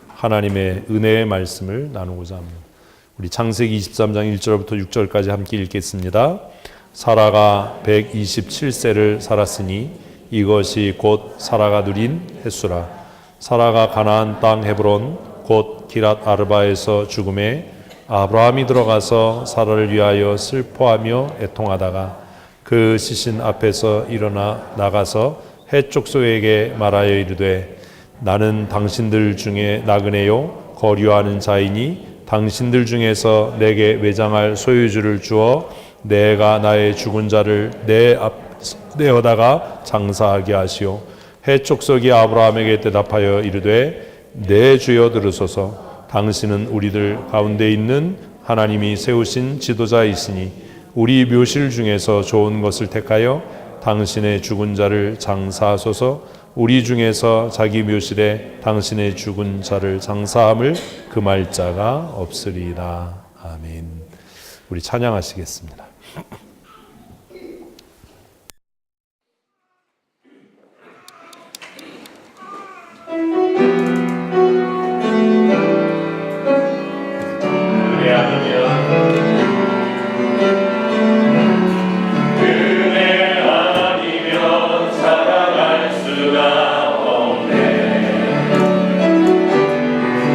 하나님의 은혜의 말씀을 나누고자 합니다. 우리 창세기 23장 1절부터 6절까지 함께 읽겠습니다. 사라가 127세를 살았으니 이것이 곧 사라가 누린 횟수라. 사라가 가나안 땅 헤브론 곧 기랏 아르바에서 죽음에 아브라함이 들어가서 사라를 위하여 슬퍼하며 애통하다가 그 시신 앞에서 일어나 나가서 헷 족속에게 말하여 이르되 나는 당신들 중에 나그네요 거류하는 자이니 당신들 중에서 내게 외장할 소유주를 주어 내가 나의 죽은 자를 내 앞내어다가 장사하게 하시오. 헷 족속이 아브라함에게 대답하여 이르되 내 주여 들으소서. 당신은 우리들 가운데 있는 하나님이 세우신 지도자이시니 우리 묘실 중에서 좋은 것을 택하여 당신의 죽은 자를 장사하소서. 우리 중에서 자기 묘실에 당신의 죽은 자를 장사함을 금할 자가 없으리이다. 아멘. 우리 찬양하시겠습니다.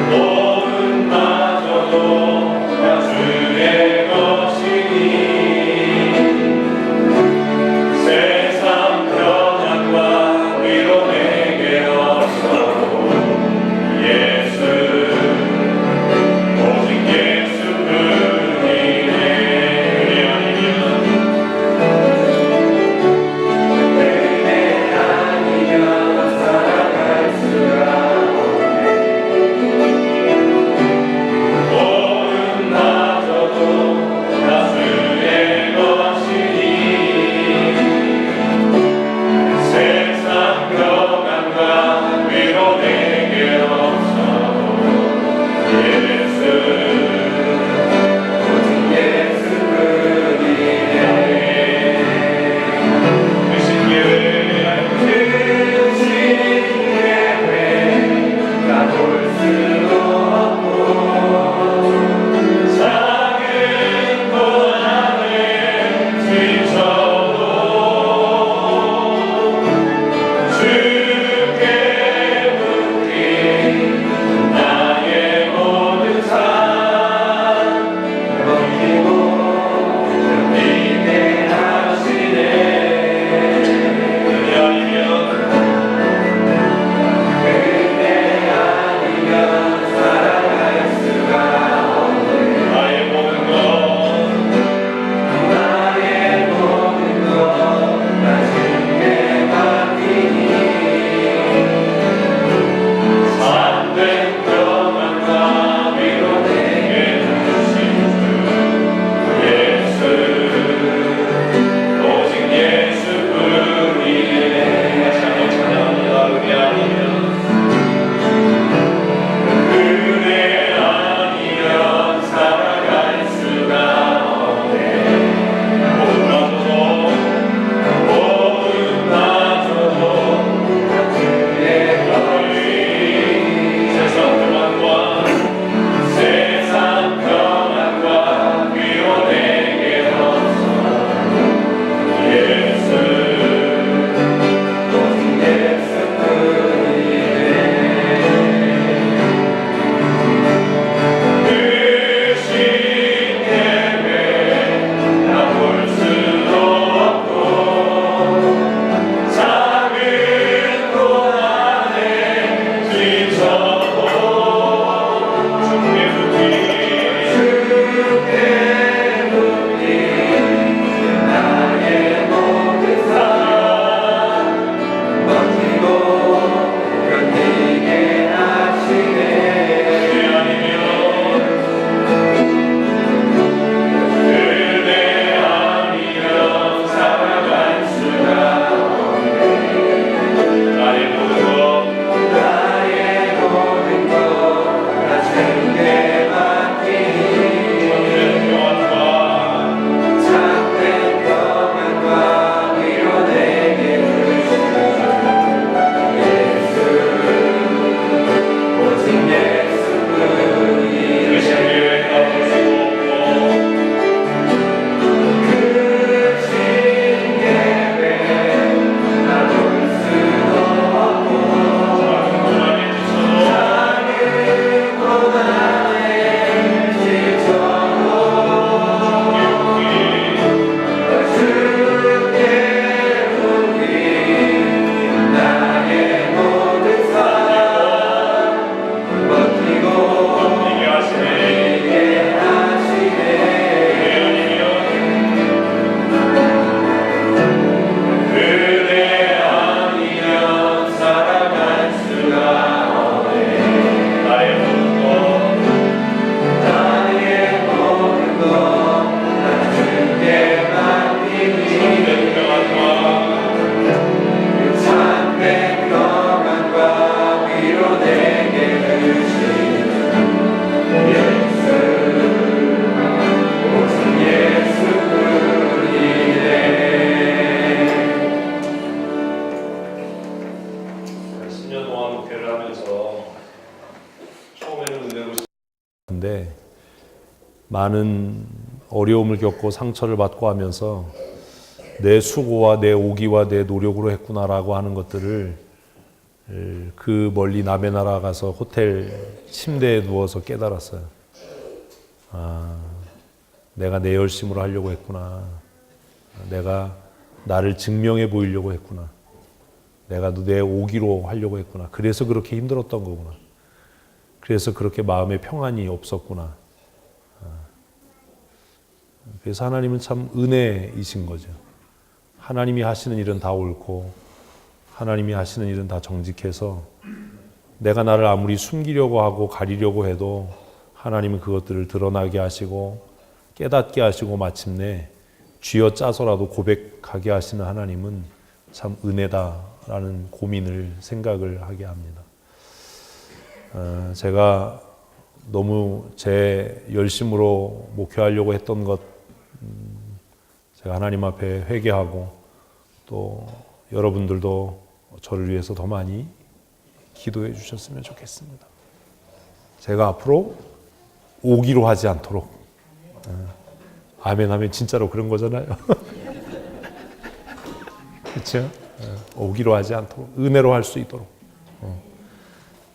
너는 마저도 주의 것이니 가운데 많은 어려움을 겪고 상처를 받고 하면서 내 수고와 내 오기와 내 노력으로 했구나라고 하는 것들을 그 멀리 남의 나라 가서 호텔 침대에 누워서 깨달았어요. 아, 내가 내 열심으로 하려고 했구나. 내가 나를 증명해 보이려고 했구나. 내가 내 오기로 하려고 했구나. 그래서 그렇게 힘들었던 거구나. 그래서 그렇게 마음에 평안이 없었구나. 그래서 하나님은 참 은혜이신 거죠. 하나님이 하시는 일은 다 옳고 하나님이 하시는 일은 다 정직해서 내가 나를 아무리 숨기려고 하고 가리려고 해도 하나님은 그것들을 드러나게 하시고 깨닫게 하시고 마침내 쥐어짜서라도 고백하게 하시는 하나님은 참 은혜다라는 고민을 생각을 하게 합니다. 제가 너무 제 열심으로 목회하려고 했던 것 제가 하나님 앞에 회개하고 또 여러분들도 저를 위해서 더 많이 기도해 주셨으면 좋겠습니다. 제가 앞으로 오기로 하지 않도록 아멘 하면 진짜로 그런 거잖아요. 그렇죠? 오기로 하지 않도록 은혜로 할 수 있도록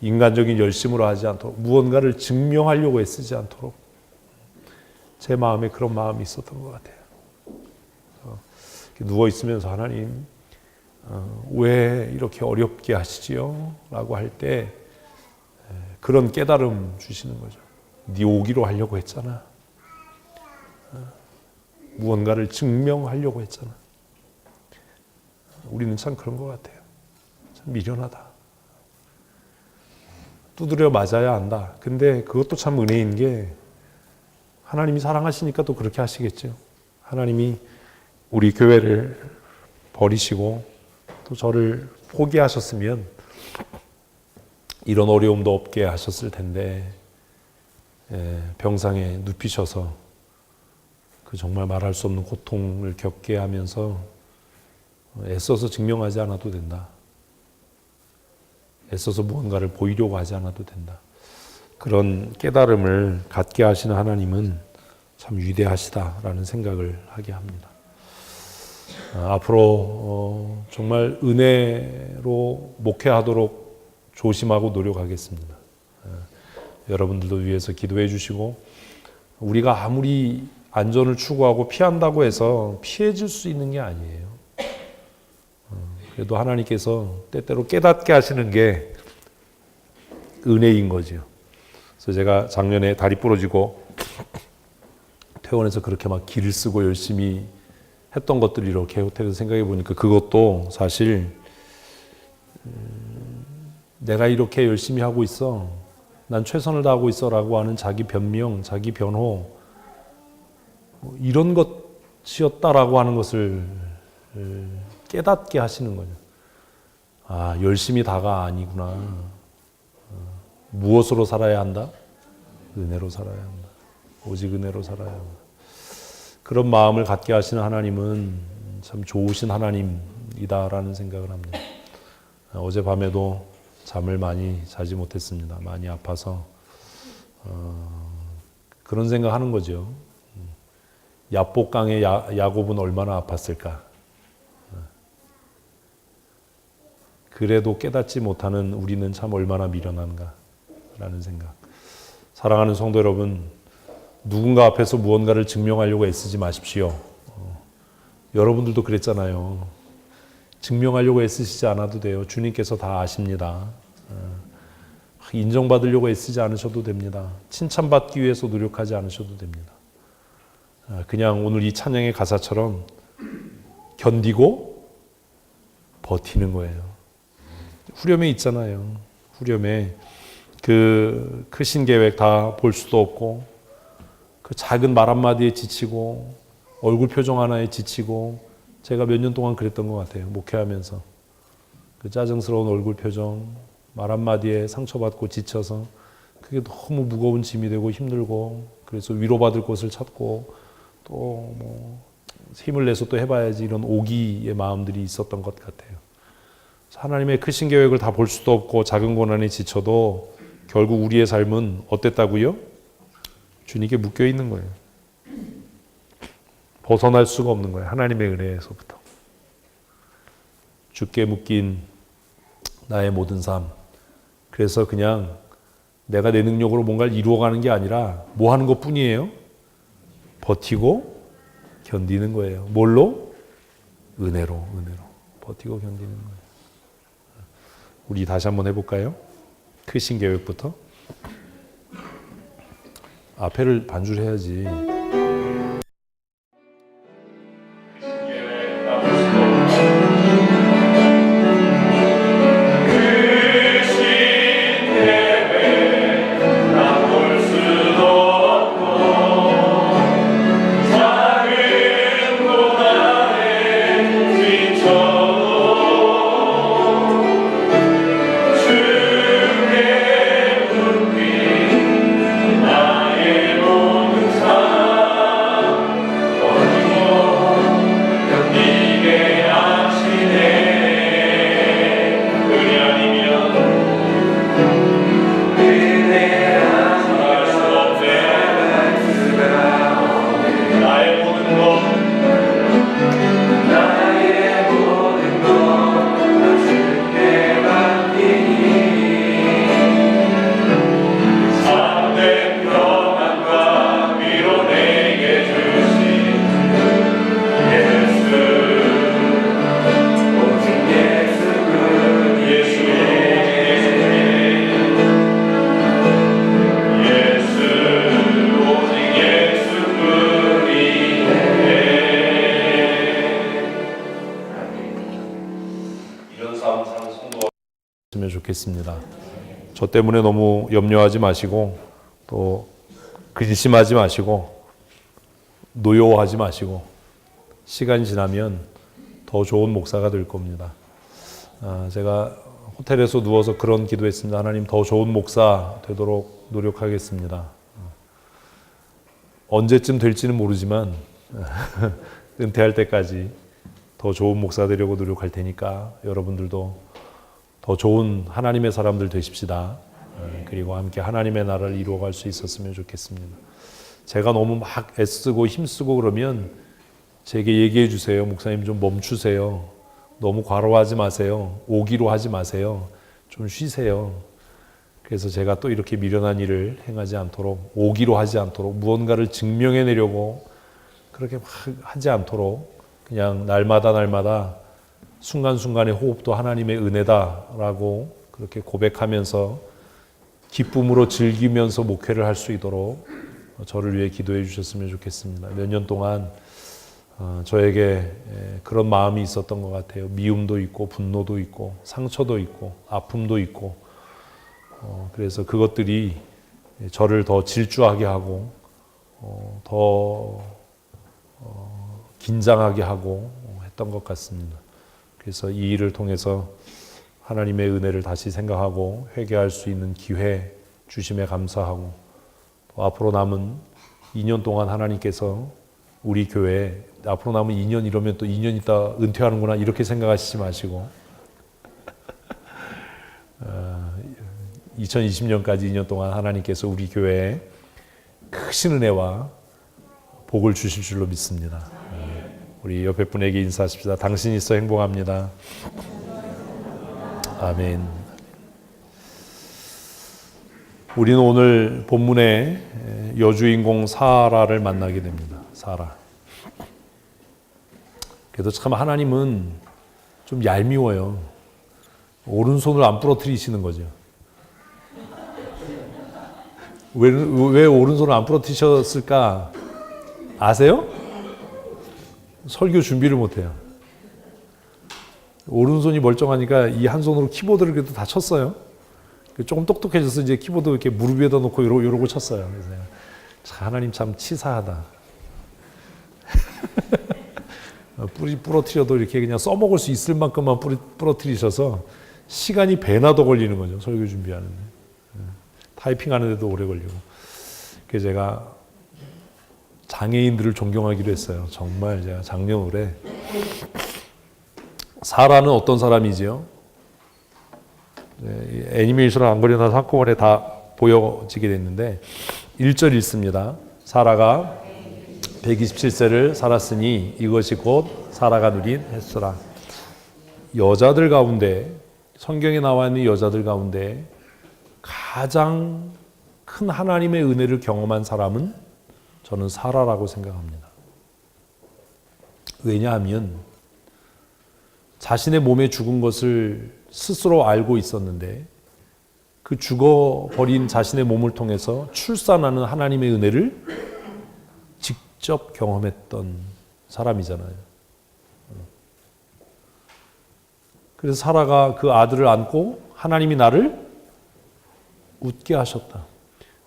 인간적인 열심으로 하지 않도록 무언가를 증명하려고 애쓰지 않도록 제 마음에 그런 마음이 있었던 것 같아요. 누워 있으면서 하나님 왜 이렇게 어렵게 하시지요? 라고 할 때 그런 깨달음 주시는 거죠. 네 오기로 하려고 했잖아. 무언가를 증명하려고 했잖아. 우리는 참 그런 것 같아요. 참 미련하다. 두드려 맞아야 한다. 근데 그것도 참 은혜인 게 하나님이 사랑하시니까 또 그렇게 하시겠죠. 하나님이 우리 교회를 버리시고 또 저를 포기하셨으면 이런 어려움도 없게 하셨을 텐데 병상에 눕히셔서 그 정말 말할 수 없는 고통을 겪게 하면서 애써서 증명하지 않아도 된다. 애써서 무언가를 보이려고 하지 않아도 된다. 그런 깨달음을 갖게 하시는 하나님은 참 위대하시다라는 생각을 하게 합니다. 앞으로 정말 은혜로 목회하도록 조심하고 노력하겠습니다. 여러분들도 위해서 기도해 주시고 우리가 아무리 안전을 추구하고 피한다고 해서 피해질 수 있는 게 아니에요. 그래도 하나님께서 때때로 깨닫게 하시는 게 은혜인 거죠. 그래서 제가 작년에 다리 부러지고 퇴원해서 그렇게 막 길을 쓰고 열심히 했던 것들을 이렇게 호텔에서 생각해 보니까 그것도 사실 내가 이렇게 열심히 하고 있어, 난 최선을 다하고 있어라고 하는 자기 변명, 자기 변호 이런 것이었다라고 하는 것을 깨닫게 하시는 거죠. 아, 열심히 다가 아니구나. 무엇으로 살아야 한다? 은혜로 살아야 한다. 오직 은혜로 살아야 한다. 그런 마음을 갖게 하시는 하나님은 참 좋으신 하나님이다라는 생각을 합니다. 어젯밤에도 잠을 많이 자지 못했습니다. 많이 아파서 그런 생각하는 거죠. 야복강의 야곱은 얼마나 아팠을까. 그래도 깨닫지 못하는 우리는 참 얼마나 미련한가라는 생각. 사랑하는 성도 여러분, 누군가 앞에서 무언가를 증명하려고 애쓰지 마십시오. 여러분들도 그랬잖아요. 증명하려고 애쓰시지 않아도 돼요. 주님께서 다 아십니다. 인정받으려고 애쓰지 않으셔도 됩니다. 칭찬받기 위해서 노력하지 않으셔도 됩니다. 그냥 오늘 이 찬양의 가사처럼 견디고 버티는 거예요. 후렴에 있잖아요. 후렴에 그 크신 계획 다 볼 수도 없고 그 작은 말 한마디에 지치고 얼굴 표정 하나에 지치고 제가 몇 년 동안 그랬던 것 같아요. 목회하면서 그 짜증스러운 얼굴 표정 말 한마디에 상처받고 지쳐서 그게 너무 무거운 짐이 되고 힘들고 그래서 위로받을 곳을 찾고 또 뭐 힘을 내서 또 해봐야지 이런 오기의 마음들이 있었던 것 같아요. 하나님의 크신 계획을 다 볼 수도 없고 작은 고난에 지쳐도 결국 우리의 삶은 어땠다고요? 주님께 묶여 있는 거예요. 벗어날 수가 없는 거예요. 하나님의 은혜에서부터. 주께 묶인 나의 모든 삶. 그래서 그냥 내가 내 능력으로 뭔가를 이루어가는 게 아니라 뭐 하는 것 뿐이에요? 버티고 견디는 거예요. 뭘로? 은혜로. 버티고 견디는 거예요. 우리 다시 한번 해볼까요? 크신 계획부터. 앞에를 반주를 해야지. 좋겠습니다. 저 때문에 너무 염려하지 마시고 또 근심하지 마시고 노여워하지 마시고 시간이 지나면 더 좋은 목사가 될 겁니다. 제가 호텔에서 누워서 그런 기도했습니다. 하나님, 더 좋은 목사 되도록 노력하겠습니다. 언제쯤 될지는 모르지만 은퇴할 때까지 더 좋은 목사 되려고 노력할 테니까 여러분들도 더 좋은 하나님의 사람들 되십시다. 그리고 함께 하나님의 나라를 이루어갈 수 있었으면 좋겠습니다. 제가 너무 막 애쓰고 힘쓰고 그러면 제게 얘기해 주세요. 목사님 좀 멈추세요. 너무 과로하지 마세요. 오기로 하지 마세요. 좀 쉬세요. 그래서 제가 또 이렇게 미련한 일을 행하지 않도록, 오기로 하지 않도록, 무언가를 증명해내려고 그렇게 막 하지 않도록 그냥 날마다 순간순간의 호흡도 하나님의 은혜다라고 그렇게 고백하면서 기쁨으로 즐기면서 목회를 할 수 있도록 저를 위해 기도해 주셨으면 좋겠습니다. 몇 년 동안 저에게 그런 마음이 있었던 것 같아요. 미움도 있고 분노도 있고 상처도 있고 아픔도 있고 그래서 그것들이 저를 더 질주하게 하고 더 긴장하게 하고 했던 것 같습니다. 그래서 이 일을 통해서 하나님의 은혜를 다시 생각하고 회개할 수 있는 기회 주심에 감사하고 또 앞으로 남은 2년 동안 하나님께서 우리 교회에 앞으로 남은 2년 이러면 또 2년 있다 은퇴하는구나 이렇게 생각하시지 마시고 2020년까지 2년 동안 하나님께서 우리 교회에 크신 은혜와 복을 주실 줄로 믿습니다. 우리 옆에 분에게 인사하십시다. 당신이 있어 행복합니다. 아멘. 우리는 오늘 본문의 여주인공 사라를 만나게 됩니다. 사라. 그래도 참 하나님은 좀 얄미워요. 오른손을 안 부러뜨리시는 거죠. 왜 오른손을 안 부러뜨리셨을까 아세요? 설교 준비를 못해요. 오른손이 멀쩡하니까 이 한 손으로 키보드를 그래도 다 쳤어요. 조금 똑똑해져서 이제 키보드 이렇게 무릎 위에다 놓고 이러고 쳤어요. 그래서 내가 하나님 참 치사하다. 뿌리 부러뜨려도 이렇게 그냥 써먹을 수 있을 만큼만 부러뜨리셔서 시간이 배나 더 걸리는 거죠. 설교 준비하는데. 타이핑하는데도 오래 걸리고. 그래서 제가 장애인들을 존경하기로 했어요. 정말 제가 작년 올해 사라는 어떤 사람이지요? 애니메이션을 안 그려놔서 한꺼번에 다 보여지게 됐는데 1절 읽습니다. 사라가 127세를 살았으니 이것이 곧 사라가 누린 햇수라. 여자들 가운데, 성경에 나와 있는 여자들 가운데 가장 큰 하나님의 은혜를 경험한 사람은 저는 사라라고 생각합니다. 왜냐하면 자신의 몸에 죽은 것을 스스로 알고 있었는데 그 죽어버린 자신의 몸을 통해서 출산하는 하나님의 은혜를 직접 경험했던 사람이잖아요. 그래서 사라가 그 아들을 안고 하나님이 나를 웃게 하셨다.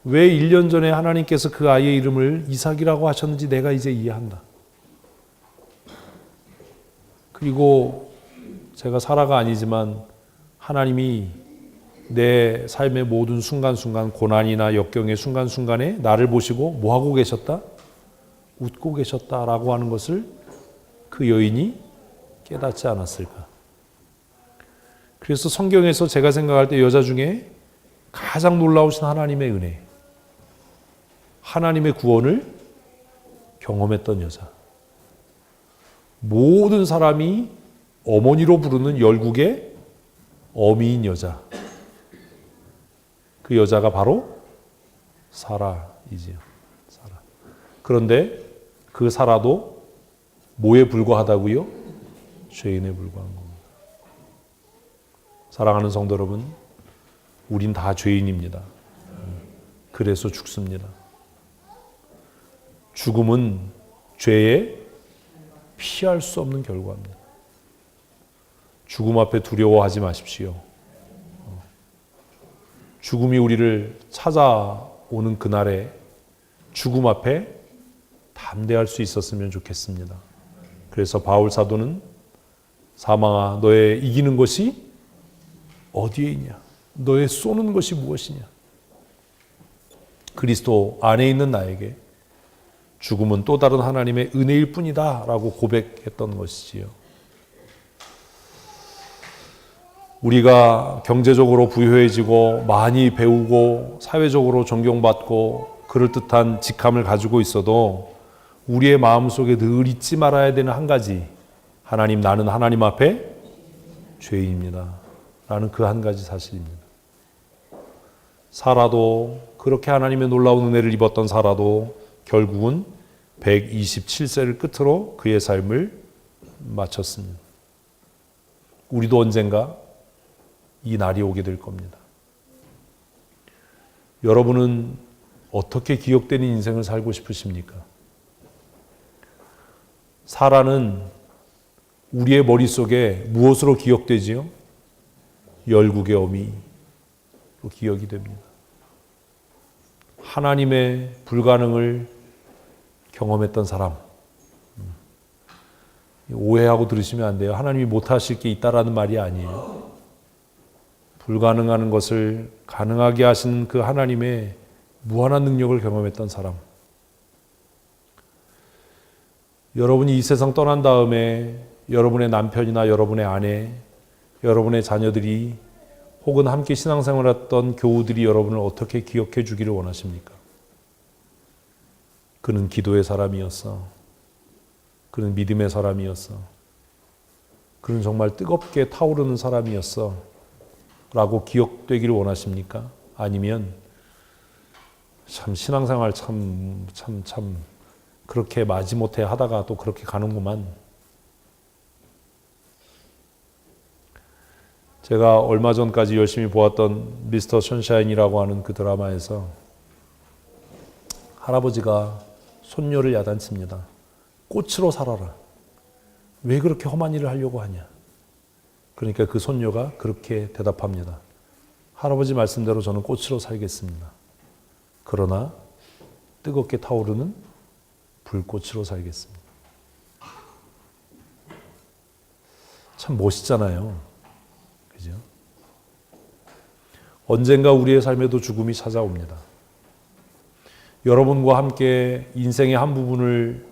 왜 1년 전에 하나님께서 그 아이의 이름을 이삭이라고 하셨는지 내가 이제 이해한다. 그리고 제가 사라가 아니지만 하나님이 내 삶의 모든 순간순간, 고난이나 역경의 순간순간에 나를 보시고 뭐하고 계셨다? 웃고 계셨다라고 하는 것을 그 여인이 깨닫지 않았을까? 그래서 성경에서 제가 생각할 때 여자 중에 가장 놀라우신 하나님의 은혜, 하나님의 구원을 경험했던 여자. 모든 사람이 어머니로 부르는 열국의 어미인 여자. 그 여자가 바로 사라이지요. 사라. 그런데 그 사라도 뭐에 불과하다고요? 죄인에 불과한 겁니다. 사랑하는 성도 여러분, 우린 다 죄인입니다. 그래서 죽습니다. 죽음은 죄의 피할 수 없는 결과입니다. 죽음 앞에 두려워하지 마십시오. 죽음이 우리를 찾아오는 그날에 죽음 앞에 담대할 수 있었으면 좋겠습니다. 그래서 바울 사도는 사망아 너의 이기는 것이 어디에 있냐? 너의 쏘는 것이 무엇이냐? 그리스도 안에 있는 나에게 죽음은 또 다른 하나님의 은혜일 뿐이다 라고 고백했던 것이지요. 우리가 경제적으로 부유해지고 많이 배우고 사회적으로 존경받고 그럴듯한 직함을 가지고 있어도 우리의 마음속에 늘 잊지 말아야 되는 한 가지, 하나님, 나는 하나님 앞에 죄인입니다 라는 그 한 가지 사실입니다. 사라도, 그렇게 하나님의 놀라운 은혜를 입었던 사라도 결국은 127세를 끝으로 그의 삶을 마쳤습니다. 우리도 언젠가 이 날이 오게 될 겁니다. 여러분은 어떻게 기억되는 인생을 살고 싶으십니까? 사라는 우리의 머릿속에 무엇으로 기억되지요? 열국의 어미로 기억이 됩니다. 하나님의 불가능을 경험했던 사람. 오해하고 들으시면 안 돼요. 하나님이 못하실 게 있다라는 말이 아니에요. 불가능한 것을 가능하게 하신 그 하나님의 무한한 능력을 경험했던 사람. 여러분이 이 세상 떠난 다음에 여러분의 남편이나 여러분의 아내, 여러분의 자녀들이 혹은 함께 신앙생활했던 교우들이 여러분을 어떻게 기억해 주기를 원하십니까? 그는 기도의 사람이었어. 그는 믿음의 사람이었어. 그는 정말 뜨겁게 타오르는 사람이었어. 라고 기억되기를 원하십니까? 아니면 참 신앙생활 참 그렇게 마지못해 하다가 또 그렇게 가는구만. 제가 얼마 전까지 열심히 보았던 미스터 선샤인이라고 하는 그 드라마에서 할아버지가 손녀를 야단칩니다. 꽃으로 살아라. 왜 그렇게 험한 일을 하려고 하냐? 그러니까 그 손녀가 그렇게 대답합니다. 할아버지 말씀대로 저는 꽃으로 살겠습니다. 그러나 뜨겁게 타오르는 불꽃으로 살겠습니다. 참 멋있잖아요. 그죠? 언젠가 우리의 삶에도 죽음이 찾아옵니다. 여러분과 함께 인생의 한 부분을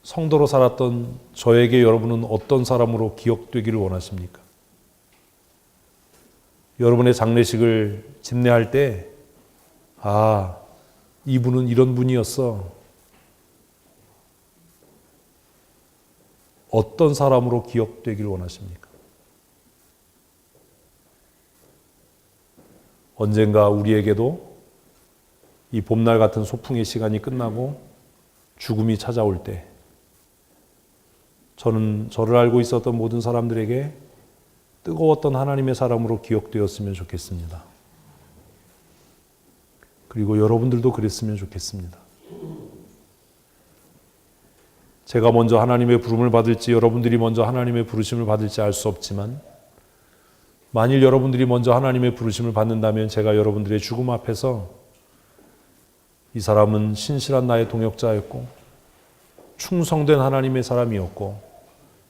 성도로 살았던 저에게 여러분은 어떤 사람으로 기억되기를 원하십니까? 여러분의 장례식을 집례할 때, 이분은 이런 분이었어. 어떤 사람으로 기억되기를 원하십니까? 언젠가 우리에게도 이 봄날 같은 소풍의 시간이 끝나고 죽음이 찾아올 때 저는 저를 알고 있었던 모든 사람들에게 뜨거웠던 하나님의 사람으로 기억되었으면 좋겠습니다. 그리고 여러분들도 그랬으면 좋겠습니다. 제가 먼저 하나님의 부름을 받을지 여러분들이 먼저 하나님의 부르심을 받을지 알 수 없지만 만일 여러분들이 먼저 하나님의 부르심을 받는다면 제가 여러분들의 죽음 앞에서 이 사람은 신실한 나의 동역자였고 충성된 하나님의 사람이었고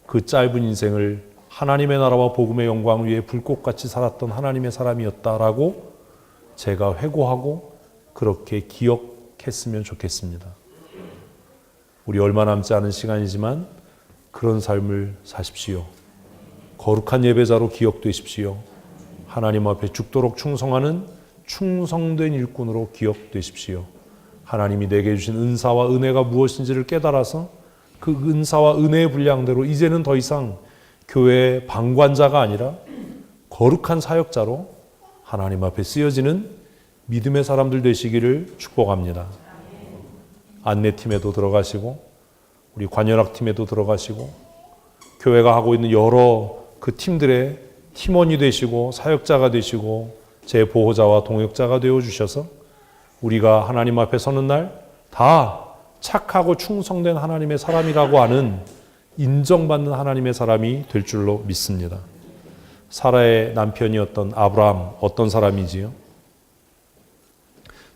그 짧은 인생을 하나님의 나라와 복음의 영광을 위해 불꽃같이 살았던 하나님의 사람이었다라고 제가 회고하고 그렇게 기억했으면 좋겠습니다. 우리 얼마 남지 않은 시간이지만 그런 삶을 사십시오. 거룩한 예배자로 기억되십시오. 하나님 앞에 죽도록 충성하는 충성된 일꾼으로 기억되십시오. 하나님이 내게 주신 은사와 은혜가 무엇인지를 깨달아서 그 은사와 은혜의 분량대로 이제는 더 이상 교회의 방관자가 아니라 거룩한 사역자로 하나님 앞에 쓰여지는 믿음의 사람들 되시기를 축복합니다. 안내팀에도 들어가시고 우리 관현악팀에도 들어가시고 교회가 하고 있는 여러 그 팀들의 팀원이 되시고 사역자가 되시고 제 보호자와 동역자가 되어주셔서 우리가 하나님 앞에 서는 날 다 착하고 충성된 하나님의 사람이라고 하는 인정받는 하나님의 사람이 될 줄로 믿습니다. 사라의 남편이었던 아브라함 어떤 사람이지요?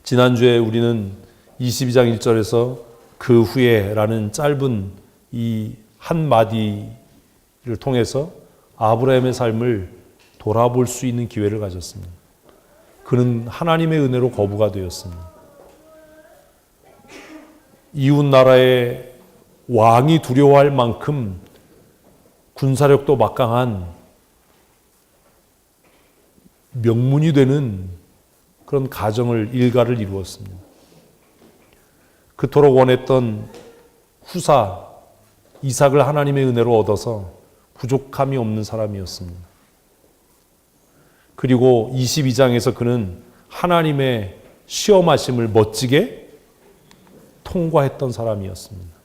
지난주에 우리는 22장 1절에서 그 후에라는 짧은 이 한마디를 통해서 아브라함의 삶을 돌아볼 수 있는 기회를 가졌습니다. 그는 하나님의 은혜로 거부가 되었습니다. 이웃 나라의 왕이 두려워할 만큼 군사력도 막강한 명문이 되는 그런 가정을 일가를 이루었습니다. 그토록 원했던 후사 이삭을 하나님의 은혜로 얻어서 부족함이 없는 사람이었습니다. 그리고 22장에서 그는 하나님의 시험하심을 멋지게 통과했던 사람이었습니다.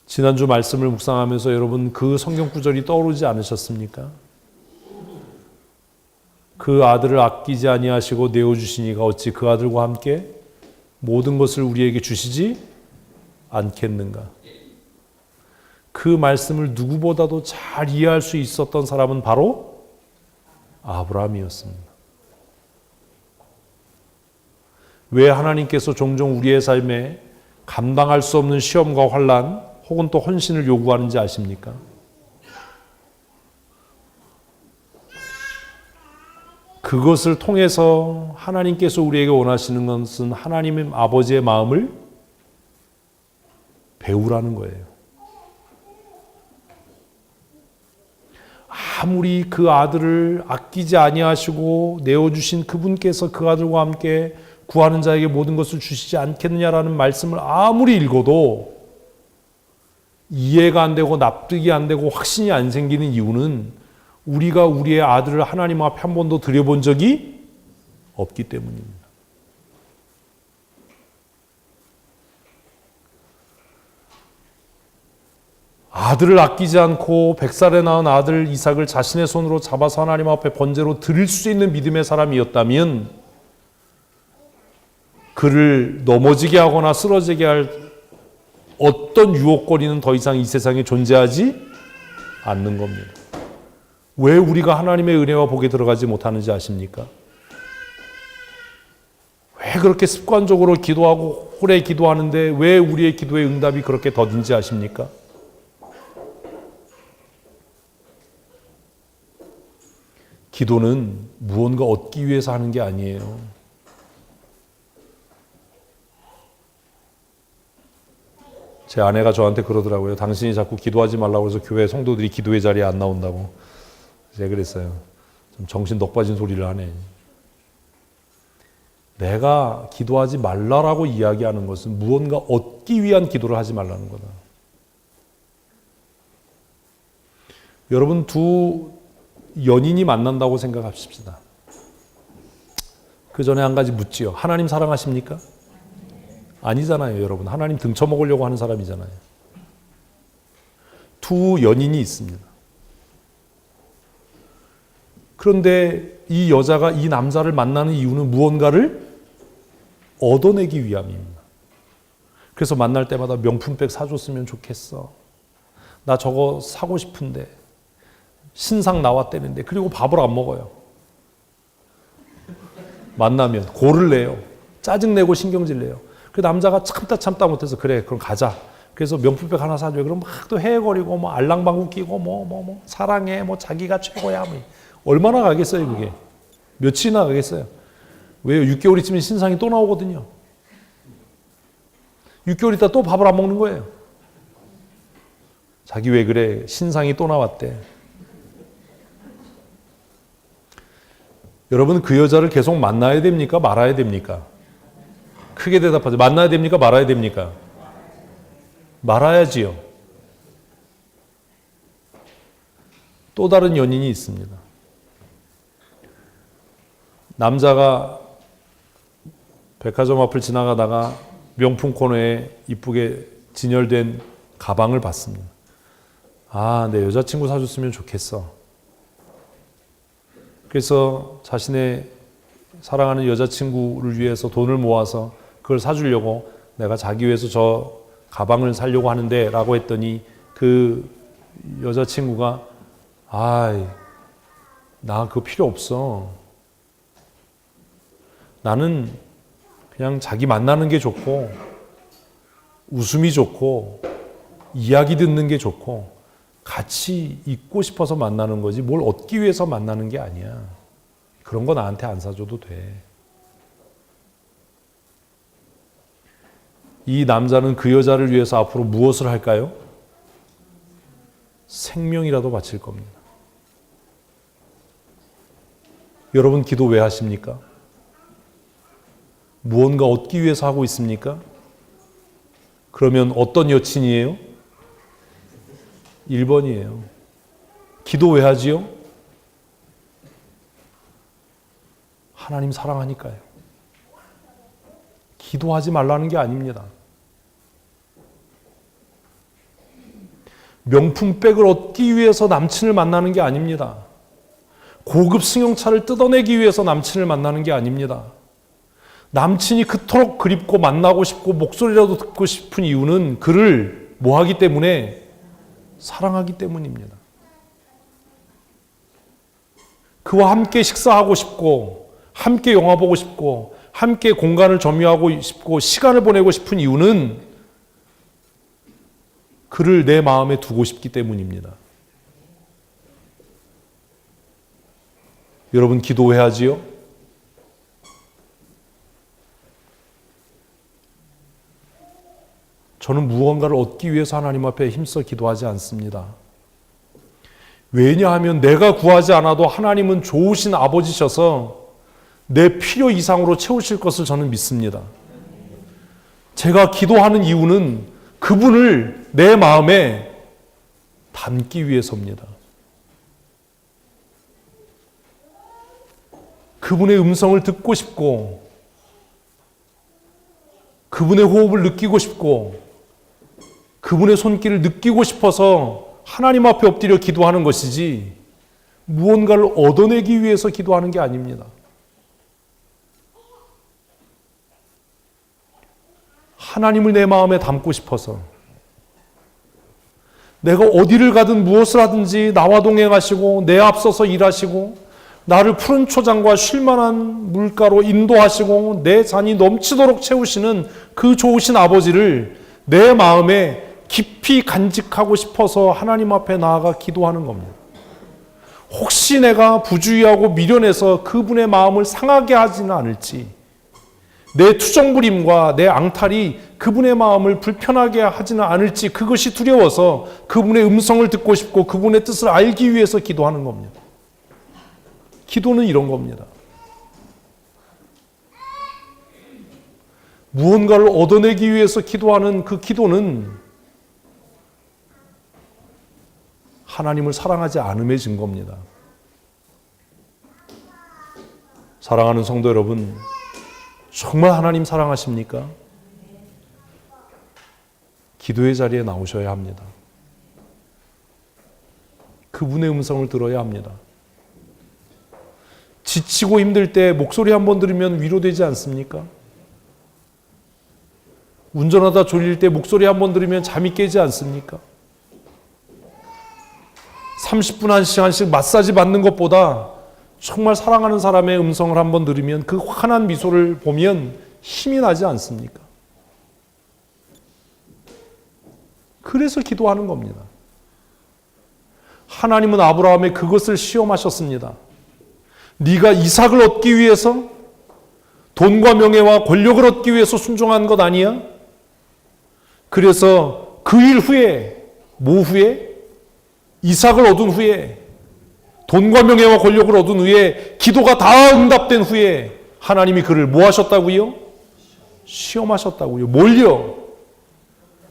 지난주 말씀을 묵상하면서 여러분 그 성경 구절이 떠오르지 않으셨습니까? 그 아들을 아끼지 아니하시고 내어주시니가 어찌 그 아들과 함께 모든 것을 우리에게 주시지 않겠는가? 그 말씀을 누구보다도 잘 이해할 수 있었던 사람은 바로 아브라함이었습니다. 왜 하나님께서 종종 우리의 삶에 감당할 수 없는 시험과 환난 혹은 또 헌신을 요구하는지 아십니까? 그것을 통해서 하나님께서 우리에게 원하시는 것은 하나님의 아버지의 마음을 배우라는 거예요. 아무리 그 아들을 아끼지 아니하시고 내어주신 그분께서 그 아들과 함께 구하는 자에게 모든 것을 주시지 않겠느냐라는 말씀을 아무리 읽어도 이해가 안 되고 납득이 안 되고 확신이 안 생기는 이유는 우리가 우리의 아들을 하나님 앞에 한 번도 드려본 적이 없기 때문입니다. 아들을 아끼지 않고 100살에 낳은 아들 이삭을 자신의 손으로 잡아서 하나님 앞에 번제로 드릴 수 있는 믿음의 사람이었다면 그를 넘어지게 하거나 쓰러지게 할 어떤 유혹거리는 더 이상 이 세상에 존재하지 않는 겁니다. 왜 우리가 하나님의 은혜와 복에 들어가지 못하는지 아십니까? 왜 그렇게 습관적으로 기도하고 오래 기도하는데 왜 우리의 기도의 응답이 그렇게 더딘지 아십니까? 기도는 무언가 얻기 위해서 하는 게 아니에요. 제 아내가 저한테 그러더라고요. 당신이 자꾸 기도하지 말라고 해서 교회 성도들이 기도의 자리에 안 나온다고. 제가 그랬어요. 좀 정신 넉 빠진 소리를 하네. 내가 기도하지 말라라고 이야기하는 것은 무언가 얻기 위한 기도를 하지 말라는 거다. 여러분, 두 연인이 만난다고 생각합시다. 그 전에 한 가지 묻지요. 하나님 사랑하십니까? 아니잖아요, 여러분. 하나님 등쳐먹으려고 하는 사람이잖아요. 두 연인이 있습니다. 그런데 이 여자가 이 남자를 만나는 이유는 무언가를 얻어내기 위함입니다. 그래서 만날 때마다 명품백 사줬으면 좋겠어. 나 저거 사고 싶은데. 신상 나왔다는데. 그리고 밥을 안 먹어요. 만나면 고를 내요. 짜증내고 신경질 내요. 그 남자가 참다 못해서 그래 그럼 가자. 그래서 명품백 하나 사줘요. 그럼 막 또 헤헤거리고 뭐 알랑방구 끼고 사랑해 자기가 최고야 얼마나 가겠어요 그게. 며칠이나 가겠어요. 왜요? 6개월 있으면 신상이 또 나오거든요. 6개월 있다 또 밥을 안 먹는 거예요. 자기 왜 그래? 신상이 또 나왔대. 여러분, 그 여자를 계속 만나야 됩니까? 말아야 됩니까? 크게 대답하죠. 만나야 됩니까? 말아야 됩니까? 말아야지요. 또 다른 연인이 있습니다. 남자가 백화점 앞을 지나가다가 명품 코너에 이쁘게 진열된 가방을 봤습니다. 아, 내 여자친구 사줬으면 좋겠어. 그래서 자신의 사랑하는 여자친구를 위해서 돈을 모아서 그걸 사주려고 내가 자기 위해서 저 가방을 사려고 하는데 라고 했더니 그 여자친구가 나 그거 필요 없어. 나는 그냥 자기 만나는 게 좋고 웃음이 좋고 이야기 듣는 게 좋고 같이 있고 싶어서 만나는 거지 뭘 얻기 위해서 만나는 게 아니야. 그런 거 나한테 안 사줘도 돼. 이 남자는 그 여자를 위해서 앞으로 무엇을 할까요? 생명이라도 바칠 겁니다. 여러분, 기도 왜 하십니까? 무언가 얻기 위해서 하고 있습니까? 그러면 어떤 여친이에요? 1번이에요. 기도 왜 하지요? 하나님 사랑하니까요. 기도하지 말라는 게 아닙니다. 명품백을 얻기 위해서 남친을 만나는 게 아닙니다. 고급 승용차를 뜯어내기 위해서 남친을 만나는 게 아닙니다. 남친이 그토록 그립고 만나고 싶고 목소리라도 듣고 싶은 이유는 그를 뭐 하기 때문에? 사랑하기 때문입니다. 그와 함께 식사하고 싶고 함께 영화 보고 싶고 함께 공간을 점유하고 싶고 시간을 보내고 싶은 이유는 그를 내 마음에 두고 싶기 때문입니다. 여러분, 기도해야지요? 저는 무언가를 얻기 위해서 하나님 앞에 힘써 기도하지 않습니다. 왜냐하면 내가 구하지 않아도 하나님은 좋으신 아버지셔서 내 필요 이상으로 채우실 것을 저는 믿습니다. 제가 기도하는 이유는 그분을 내 마음에 담기 위해서입니다. 그분의 음성을 듣고 싶고 그분의 호흡을 느끼고 싶고 그분의 손길을 느끼고 싶어서 하나님 앞에 엎드려 기도하는 것이지 무언가를 얻어내기 위해서 기도하는 게 아닙니다. 하나님을 내 마음에 담고 싶어서 내가 어디를 가든 무엇을 하든지 나와 동행하시고 내 앞서서 일하시고 나를 푸른 초장과 쉴만한 물가로 인도하시고 내 잔이 넘치도록 채우시는 그 좋으신 아버지를 내 마음에 깊이 간직하고 싶어서 하나님 앞에 나아가 기도하는 겁니다. 혹시 내가 부주의하고 미련해서 그분의 마음을 상하게 하지는 않을지, 내 투정부림과 내 앙탈이 그분의 마음을 불편하게 하지는 않을지 그것이 두려워서 그분의 음성을 듣고 싶고 그분의 뜻을 알기 위해서 기도하는 겁니다. 기도는 이런 겁니다. 무언가를 얻어내기 위해서 기도하는 그 기도는 하나님을 사랑하지 않음의 증거입니다. 사랑하는 성도 여러분, 정말 하나님 사랑하십니까? 기도의 자리에 나오셔야 합니다. 그분의 음성을 들어야 합니다. 지치고 힘들 때 목소리 한번 들으면 위로되지 않습니까? 운전하다 졸릴 때 목소리 한번 들으면 잠이 깨지 않습니까? 30분, 1시간씩 마사지 받는 것보다 정말 사랑하는 사람의 음성을 한번 들으면 그 환한 미소를 보면 힘이 나지 않습니까? 그래서 기도하는 겁니다. 하나님은 아브라함의 그것을 시험하셨습니다. 네가 이삭을 얻기 위해서 돈과 명예와 권력을 얻기 위해서 순종한 것 아니야? 그래서 그 일 후에, 뭐 후에? 이삭을 얻은 후에, 돈과 명예와 권력을 얻은 후에, 기도가 다 응답된 후에 하나님이 그를 뭐 하셨다고요? 시험하셨다고요. 뭘요?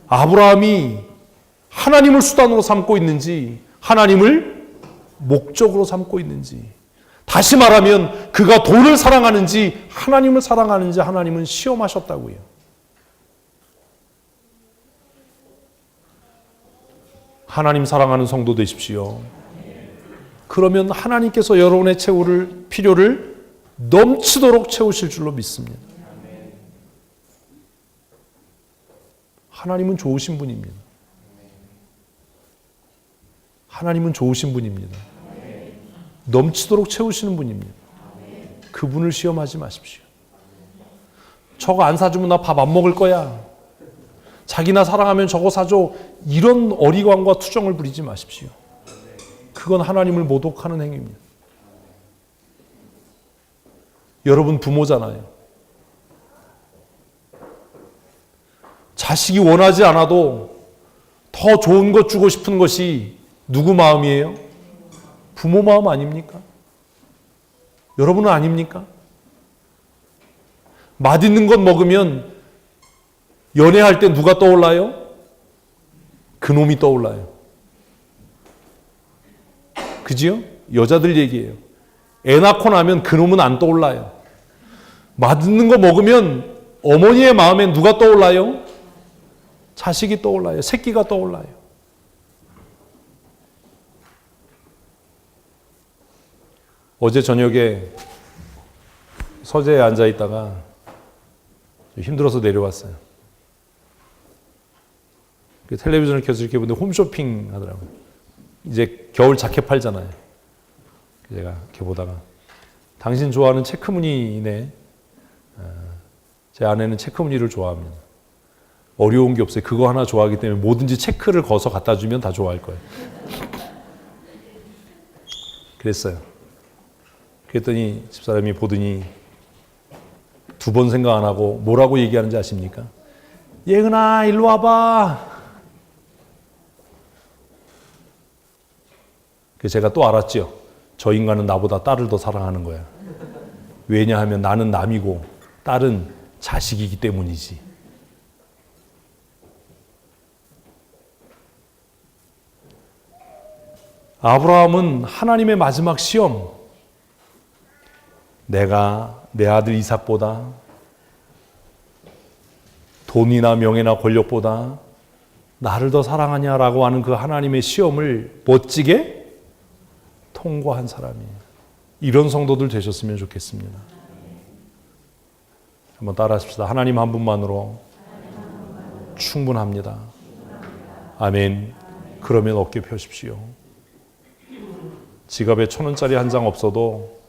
아브라함이 하나님을 수단으로 삼고 있는지, 하나님을 목적으로 삼고 있는지, 다시 말하면 그가 돈을 사랑하는지 하나님을 사랑하는지 하나님은 시험하셨다고요. 하나님 사랑하는 성도 되십시오. 그러면 하나님께서 여러분의 필요를 넘치도록 채우실 줄로 믿습니다. 하나님은 좋으신 분입니다. 하나님은 좋으신 분입니다. 넘치도록 채우시는 분입니다. 그분을 시험하지 마십시오. 저거 안 사주면 나 밥 안 먹을 거야. 자기나 사랑하면 저거 사줘. 이런 어리광과 투정을 부리지 마십시오. 그건 하나님을 모독하는 행위입니다. 여러분 부모잖아요. 자식이 원하지 않아도 더 좋은 것 주고 싶은 것이 누구 마음이에요? 부모 마음 아닙니까? 여러분은 아닙니까? 맛있는 것 먹으면 연애할 때 누가 떠올라요? 그놈이 떠올라요. 그지요? 여자들 얘기예요. 애 낳고 나면 그놈은 안 떠올라요. 맛있는 거 먹으면 어머니의 마음엔 누가 떠올라요? 자식이 떠올라요. 새끼가 떠올라요. 어제 저녁에 서재에 앉아 있다가 힘들어서 내려왔어요. 텔레비전을 켜서 이렇게 보는데 홈쇼핑 하더라고요. 이제 겨울 자켓 팔잖아요. 제가 이렇게 보다가 당신 좋아하는 체크무늬네. 제 아내는 체크무늬를 좋아합니다. 어려운 게 없어요. 그거 하나 좋아하기 때문에 뭐든지 체크를 거서 갖다 주면 다 좋아할 거예요. 그랬어요. 그랬더니 집사람이 보더니 두 번 생각 안 하고 뭐라고 얘기하는지 아십니까? 예은아 일로 와봐. 그래서 제가 또 알았죠. 저 인간은 나보다 딸을 더 사랑하는 거야. 왜냐하면 나는 남이고 딸은 자식이기 때문이지. 아브라함은 하나님의 마지막 시험, 내가 내 아들 이삭보다 돈이나 명예나 권력보다 나를 더 사랑하냐라고 하는 그 하나님의 시험을 멋지게 통과한 사람이에요. 이런 성도들 되셨으면 좋겠습니다. 한번 따라하십시다. 하나님 한 분만으로 충분합니다. 아멘. 그러면 어깨 펴십시오. 지갑에 1,000원짜리 한 장 없어도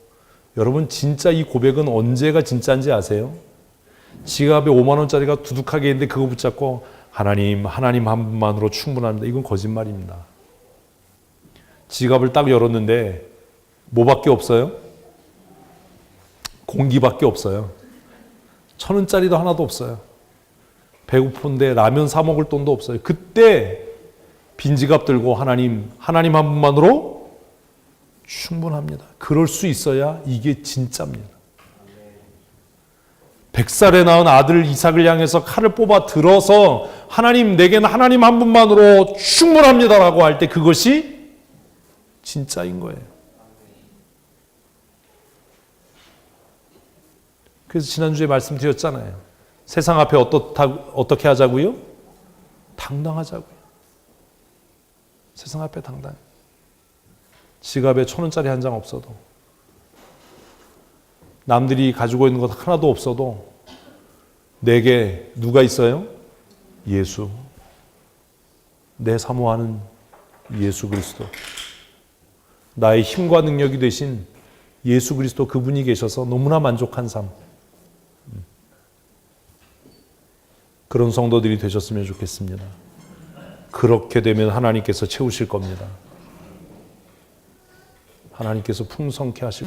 여러분 진짜 이 고백은 언제가 진짜인지 아세요? 지갑에 5만 원짜리가 두둑하게 있는데 그거 붙잡고 하나님 한 분만으로 충분합니다. 이건 거짓말입니다. 지갑을 딱 열었는데 뭐밖에 없어요? 공기밖에 없어요. 1,000원짜리도 하나도 없어요. 배고픈데 라면 사 먹을 돈도 없어요. 그때 빈 지갑 들고 하나님 한 분만으로 충분합니다. 그럴 수 있어야 이게 진짜입니다. 100살에 낳은 아들 이삭을 향해서 칼을 뽑아 들어서 하나님, 내게는 하나님 한 분만으로 충분합니다라고 할 때 그것이 진짜인 거예요. 그래서 지난주에 말씀드렸잖아요. 세상 앞에 어떻게 하자고요? 당당하자고요. 세상 앞에 당당. 지갑에 1,000원짜리 한 장 없어도, 남들이 가지고 있는 것 하나도 없어도 내게 누가 있어요? 예수. 내 사모하는 예수 그리스도. 나의 힘과 능력이 되신 예수 그리스도, 그분이 계셔서 너무나 만족한 삶. 그런 성도들이 되셨으면 좋겠습니다. 그렇게 되면 하나님께서 채우실 겁니다. 하나님께서 풍성케 하실